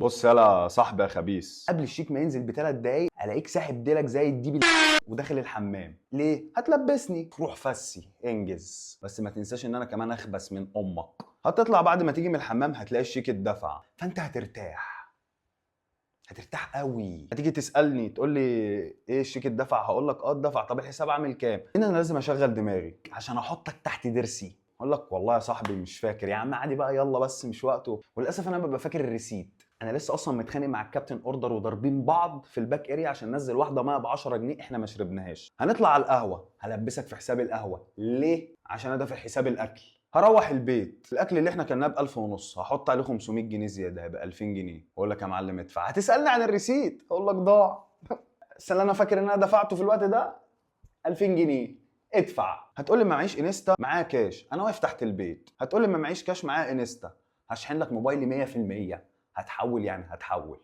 بص يلا صاحبي يا خبيث، قبل الشيك ما ينزل ب3 دقايق الاقيك ساحب ديلك زي الديب وداخل الحمام. ليه؟ هتلبسني. روح فسي انجز، بس ما تنساش ان انا كمان اخبث من امك. هتطلع بعد ما تيجي من الحمام هتلاقي الشيك اتدفع، فانت هترتاح قوي. هتيجي تسالني تقول لي ايه الشيك اتدفع، هقول لك اه اتدفع. طب الحساب عامل كام؟ هنا انا لازم اشغل دماغي عشان احطك تحت ضرسي. اقول لك والله يا صاحبي مش فاكر. يا عم عادي بقى، يلا بس مش وقته. وللاسف انا ببقى فاكر الريسيت. انا لسه اصلا متخانق مع الكابتن اوردر وضاربين بعض في الباك اريا عشان ننزل واحده ميه ب 10 جنيه احنا ما شربناهاش. هنطلع على القهوه، هلبسك في حساب القهوه. ليه؟ عشان انا دافع حساب الاكل. هروح البيت، الاكل اللي احنا كلناه ب 1500 هحط عليه 500 جنيه زياده هيبقى 2000 جنيه. اقول لك يا معلم ادفع. هتسالني عن الريسيت اقول لك ضاع. بس اللي انا فاكر ان انا دفعته في الوقت ده 2000 جنيه. ادفع. هتقول لي ما معيش انستا، معايا كاش. انا واقف تحت البيت. هتقول لي ما معيش كاش، معايا انستا. هشحن لك موبايلي 100%. هتحول يعني هتحول.